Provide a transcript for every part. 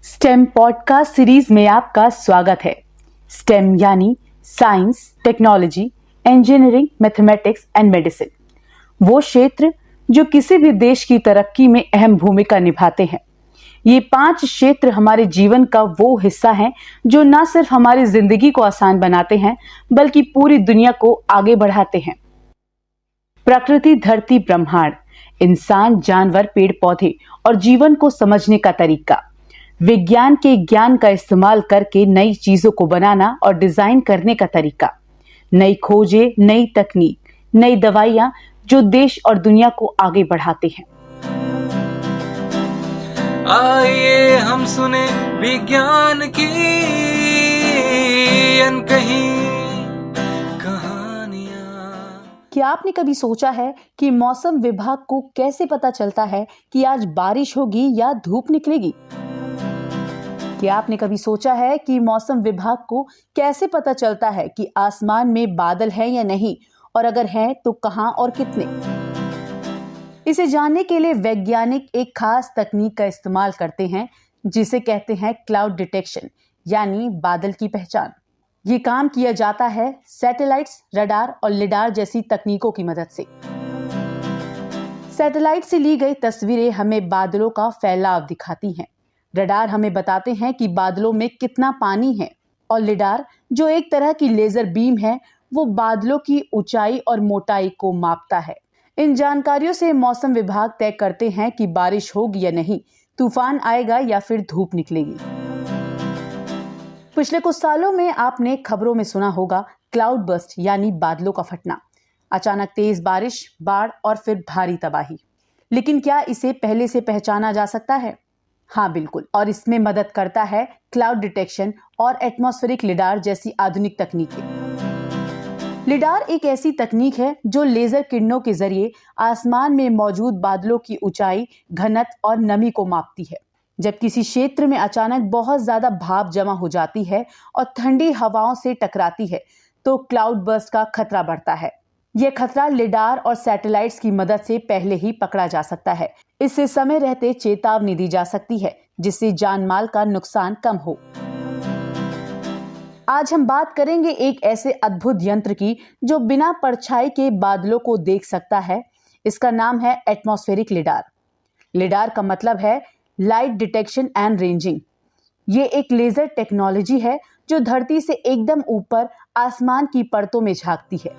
Stem podcast series में आपका स्वागत है। स्टेम यानी science, technology, engineering, mathematics and medicine, वो क्षेत्र जो किसी भी देश की तरक्की में अहम भूमिका निभाते हैं। ये 5 क्षेत्र हमारे जीवन का वो हिस्सा हैं जो न सिर्फ हमारी जिंदगी को आसान बनाते हैं बल्कि पूरी दुनिया को आगे बढ़ाते हैं। प्रकृति, धरती, ब्रह्मांड, इंसान, जानवर, पेड़ पौधे और जीवन को समझने का तरीका, विज्ञान के ज्ञान का इस्तेमाल करके नई चीजों को बनाना और डिजाइन करने का तरीका, नई खोजें, नई तकनीक, नई दवाइयां जो देश और दुनिया को आगे बढ़ाते हैं। आइए हम सुने विज्ञान की अनकही कहानियां। क्या आपने कभी सोचा है कि मौसम विभाग को कैसे पता चलता है कि आज बारिश होगी या धूप निकलेगी? क्या आपने कभी सोचा है कि मौसम विभाग को कैसे पता चलता है कि आसमान में बादल हैं या नहीं, और अगर हैं तो कहां और कितने? इसे जानने के लिए वैज्ञानिक एक खास तकनीक का इस्तेमाल करते हैं जिसे कहते हैं क्लाउड डिटेक्शन यानी बादल की पहचान। ये काम किया जाता है सैटेलाइट्स, रडार और लिडार जैसी तकनीकों की मदद से। सैटेलाइट से ली गई तस्वीरें हमें बादलों का फैलाव दिखाती हैं। रडार हमें बताते हैं कि बादलों में कितना पानी है, और लिडार जो एक तरह की लेजर बीम है वो बादलों की ऊंचाई और मोटाई को मापता है। इन जानकारियों से मौसम विभाग तय करते हैं कि बारिश होगी या नहीं, तूफान आएगा या फिर धूप निकलेगी। पिछले कुछ सालों में आपने खबरों में सुना होगा क्लाउड बर्स्ट यानी बादलों का फटना, अचानक तेज बारिश, बाढ़ और फिर भारी तबाही। लेकिन क्या इसे पहले से पहचाना जा सकता है? हाँ बिल्कुल, और इसमें मदद करता है क्लाउड डिटेक्शन और एटमॉस्फेरिक लिडार जैसी आधुनिक तकनीकें। लिडार एक ऐसी तकनीक है जो लेजर किरणों के जरिए आसमान में मौजूद बादलों की ऊंचाई, घनत्व और नमी को मापती है। जब किसी क्षेत्र में अचानक बहुत ज्यादा भाप जमा हो जाती है और ठंडी हवाओं से टकराती है तो क्लाउड बर्स्ट का खतरा बढ़ता है। यह खतरा लिडार और सैटेलाइट्स की मदद से पहले ही पकड़ा जा सकता है। इससे समय रहते चेतावनी दी जा सकती है जिससे जान माल का नुकसान कम हो। आज हम बात करेंगे एक ऐसे अद्भुत यंत्र की जो बिना परछाई के बादलों को देख सकता है। इसका नाम है एटमॉस्फेरिक लिडार। लिडार का मतलब है लाइट डिटेक्शन एंड रेंजिंग। ये एक लेजर टेक्नोलॉजी है जो धरती से एकदम ऊपर आसमान की परतों में झांकती है।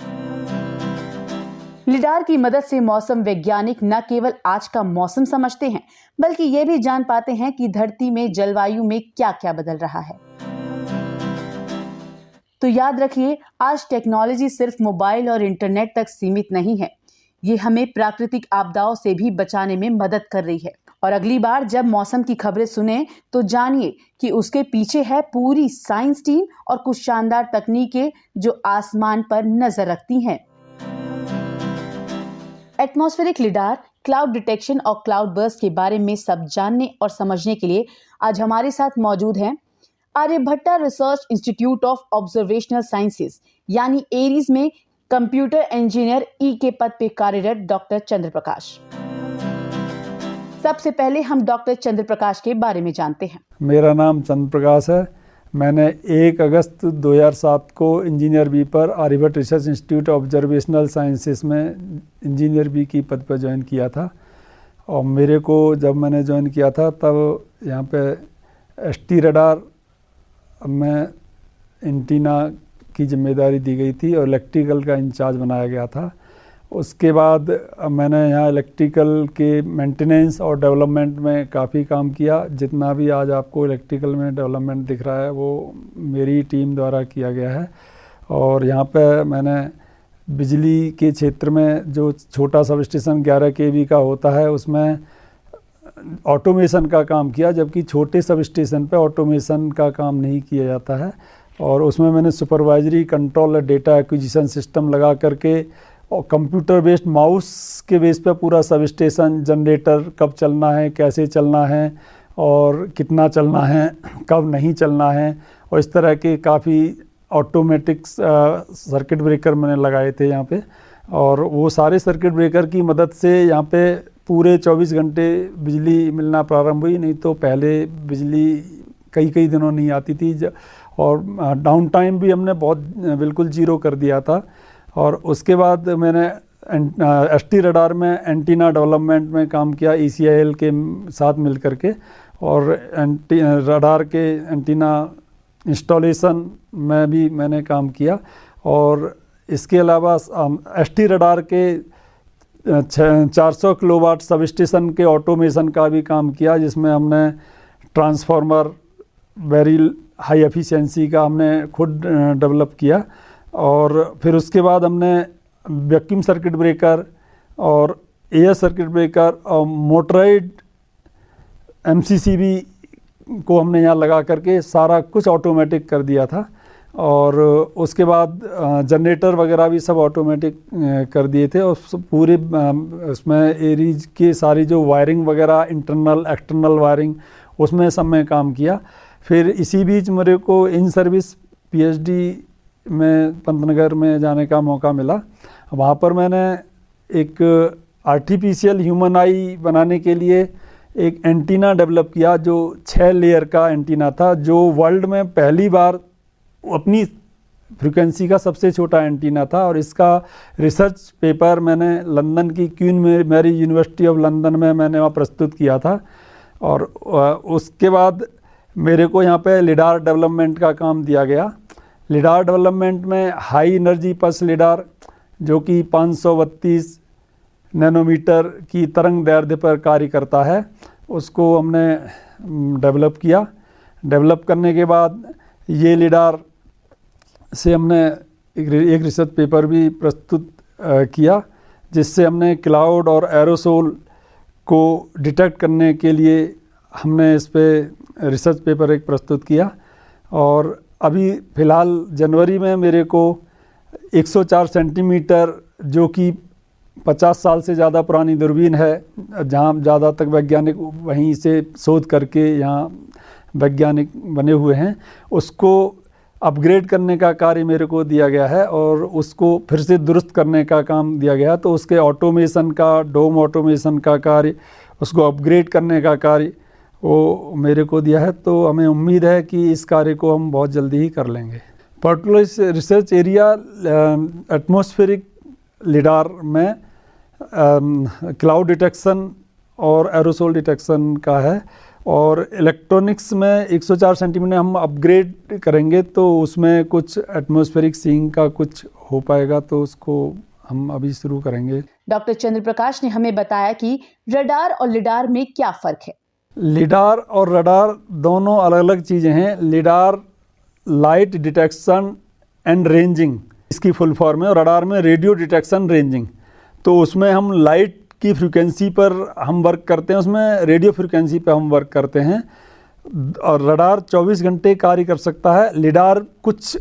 लिडार की मदद से मौसम वैज्ञानिक न केवल आज का मौसम समझते हैं बल्कि ये भी जान पाते हैं कि धरती में जलवायु में क्या क्या बदल रहा है। तो याद रखिए, आज टेक्नोलॉजी सिर्फ मोबाइल और इंटरनेट तक सीमित नहीं है, ये हमें प्राकृतिक आपदाओं से भी बचाने में मदद कर रही है। और अगली बार जब मौसम की खबरें सुने तो जानिए कि उसके पीछे है पूरी साइंस टीम और कुछ शानदार तकनीकें जो आसमान पर नजर रखती हैं। एटमॉस्फेरिक लिडार, क्लाउड डिटेक्शन और क्लाउड बर्स्ट के बारे में सब जानने और समझने के लिए आज हमारे साथ मौजूद हैं Aryabhatta research institute of observational sciences यानी एरीज में कंप्यूटर इंजीनियर ई के पद पे कार्यरत डॉक्टर चंद्र प्रकाश। सबसे पहले हम डॉक्टर चंद्र प्रकाश के बारे में जानते हैं। मेरा नाम चंद्र प्रकाश है। मैंने 1 अगस्त 2007 को इंजीनियर बी पर Aryabhatt research institute observational sciences में इंजीनियर बी की पद पर ज्वाइन किया था। और मेरे को जब मैंने ज्वाइन किया था तब यहाँ पे एसटी रडार में एंटीना की जिम्मेदारी दी गई थी और इलेक्ट्रिकल का इंचार्ज बनाया गया था। उसके बाद मैंने यहाँ इलेक्ट्रिकल के मेंटेनेंस और डेवलपमेंट में काफ़ी काम किया। जितना भी आज आपको इलेक्ट्रिकल में डेवलपमेंट दिख रहा है वो मेरी टीम द्वारा किया गया है। और यहाँ पे मैंने बिजली के क्षेत्र में जो छोटा सब स्टेशन 11 kV का होता है उसमें ऑटोमेशन का काम किया, जबकि छोटे सब स्टेशन पे ऑटोमेशन का काम नहीं किया जाता है। और उसमें मैंने सुपरवाइजरी कंट्रोल और डेटा एक्विजिशन सिस्टम लगा करके और कंप्यूटर बेस्ड माउस के बेस पे पूरा सब स्टेशन, जनरेटर कब चलना है, कैसे चलना है और कितना चलना है, कब नहीं चलना है, और इस तरह के काफ़ी ऑटोमेटिक सर्किट ब्रेकर मैंने लगाए थे यहाँ पे। और वो सारे सर्किट ब्रेकर की मदद से यहाँ पे पूरे 24 घंटे बिजली मिलना प्रारंभ हुई। नहीं तो पहले बिजली कई कई दिनों नहीं आती थी और डाउन टाइम भी हमने बहुत बिल्कुल जीरो कर दिया था। और उसके बाद मैंने ST रडार में एंटीना डेवलपमेंट में काम किया ECIL के साथ मिल करके, और रडार के एंटीना इंस्टॉलेशन में भी मैंने काम किया। और इसके अलावा ST रडार के 400 किलोवाट सब स्टेशन के ऑटोमेशन का भी काम किया, जिसमें हमने ट्रांसफार्मर वेरी हाई एफिशिएंसी का हमने खुद डेवलप किया। और फिर उसके बाद हमने वैक्यूम सर्किट ब्रेकर और एयर सर्किट ब्रेकर और मोटराइड MCCB को हमने यहाँ लगा करके सारा कुछ ऑटोमेटिक कर दिया था। और उसके बाद जनरेटर वगैरह भी सब ऑटोमेटिक कर दिए थे। और पूरे उसमें एरीज की सारी जो वायरिंग वगैरह इंटरनल एक्सटर्नल वायरिंग उसमें सब में काम किया। फिर इसी बीच मेरे को इन सर्विस PhD में पंतनगर में जाने का मौका मिला। वहाँ पर मैंने एक आर्टिफिशियल ह्यूमन आई बनाने के लिए एक एंटीना डेवलप किया, जो 6 लेयर का एंटीना था, जो वर्ल्ड में पहली बार अपनी फ्रीक्वेंसी का सबसे छोटा एंटीना था। और इसका रिसर्च पेपर मैंने लंदन की Queen Mary University of London में मैंने वहाँ प्रस्तुत किया था। और उसके बाद मेरे को यहाँ पे लिडार डेवलपमेंट का काम दिया गया। लिडार डेवलपमेंट में हाई एनर्जी पल्स लिडार, जो कि 532 नैनोमीटर की तरंग दैर्ध्य पर कार्य करता है, उसको हमने डेवलप किया। डेवलप करने के बाद ये लिडार से हमने एक रिसर्च पेपर भी प्रस्तुत किया, जिससे हमने क्लाउड और एरोसोल को डिटेक्ट करने के लिए हमने इस पे रिसर्च पेपर एक प्रस्तुत किया। और अभी फ़िलहाल जनवरी में मेरे को 104 सेंटीमीटर, जो कि 50 साल से ज़्यादा पुरानी दूरबीन है, जहाँ ज़्यादा तक वैज्ञानिक वहीं से शोध करके यहाँ वैज्ञानिक बने हुए हैं, उसको अपग्रेड करने का कार्य मेरे को दिया गया है और उसको फिर से दुरुस्त करने का काम दिया गया। तो उसके ऑटोमेशन का, डोम ऑटोमेशन का कार्य, उसको अपग्रेड करने का कार्य वो मेरे को दिया है। तो हमें उम्मीद है कि इस कार्य को हम बहुत जल्दी ही कर लेंगे। Particular research area atmospheric lidar में क्लाउड डिटेक्शन और एरोसोल डिटेक्शन का है। और इलेक्ट्रॉनिक्स में 104 सेंटीमीटर हम अपग्रेड करेंगे तो उसमें कुछ एटमॉस्फेरिक सीइंग का कुछ हो पाएगा, तो उसको हम अभी शुरू करेंगे। डॉक्टर चंद्र प्रकाश ने हमें बताया कि रडार और लिडार में क्या फ़र्क है। लिडार और रडार दोनों अलग अलग चीज़ें हैं। Lidar light detection and ranging इसकी फुल फॉर्म है, और रडार में रेडियो डिटेक्शन रेंजिंग। तो उसमें हम लाइट की फ्रीक्वेंसी पर हम वर्क करते हैं, उसमें रेडियो फ्रीक्वेंसी पर हम वर्क करते हैं। और रडार 24 घंटे कार्य कर सकता है। लिडार कुछ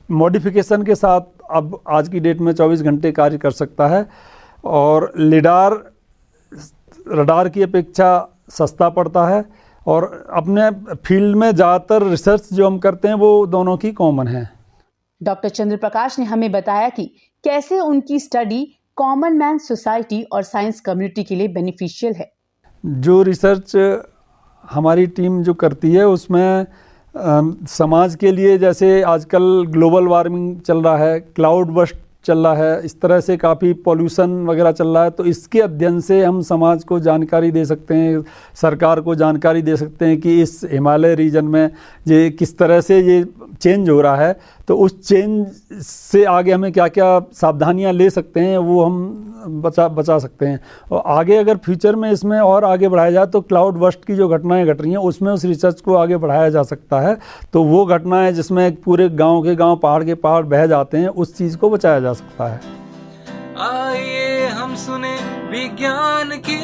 मॉडिफिकेशन के साथ अब आज की डेट में 24 घंटे कार्य कर सकता है। और लिडार रडार की अपेक्षा सस्ता पड़ता है, और अपने फील्ड में ज़्यादातर रिसर्च जो हम करते हैं वो दोनों की कॉमन है। डॉक्टर चंद्र प्रकाश ने हमें बताया कि कैसे उनकी स्टडी कॉमन मैन सोसाइटी और साइंस कम्युनिटी के लिए बेनिफिशियल है। जो रिसर्च हमारी टीम जो करती है उसमें समाज के लिए, जैसे आजकल ग्लोबल वार्मिंग चल रहा है, क्लाउड बस्ट चल रहा है, इस तरह से काफ़ी पॉल्यूशन वगैरह चल रहा है, तो इसके अध्ययन से हम समाज को जानकारी दे सकते हैं, सरकार को जानकारी दे सकते हैं कि इस हिमालय रीजन में ये किस तरह से ये चेंज हो रहा है। तो उस चेंज से आगे हमें क्या क्या सावधानियां ले सकते हैं वो हम बचा सकते हैं। और आगे अगर फ्यूचर में इसमें और आगे बढ़ाया जाए तो क्लाउड बस्ट की जो घटनाएं घट रही हैं उसमें उस रिसर्च को आगे बढ़ाया जा सकता है। तो वो घटनाएं जिसमें पूरे गांव के गांव, पहाड़ के पहाड़ बह जाते हैं, उस चीज़ को बचाया जा सकता है। आइए हम सुने विज्ञान की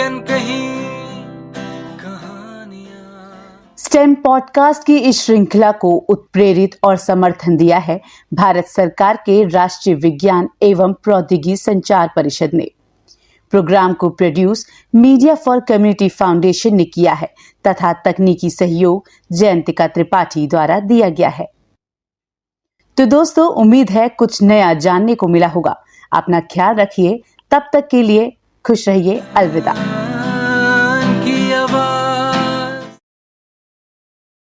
अनकही स्टेम पॉडकास्ट की इस श्रृंखला को उत्प्रेरित और समर्थन दिया है भारत सरकार के राष्ट्रीय विज्ञान एवं प्रौद्योगिकी संचार परिषद ने। प्रोग्राम को produce media for community foundation ने किया है तथा तकनीकी सहयोग जयंतिका त्रिपाठी द्वारा दिया गया है। तो दोस्तों, उम्मीद है कुछ नया जानने को मिला होगा। अपना ख्याल रखिए, तब तक के लिए खुश रहिए। अलविदा।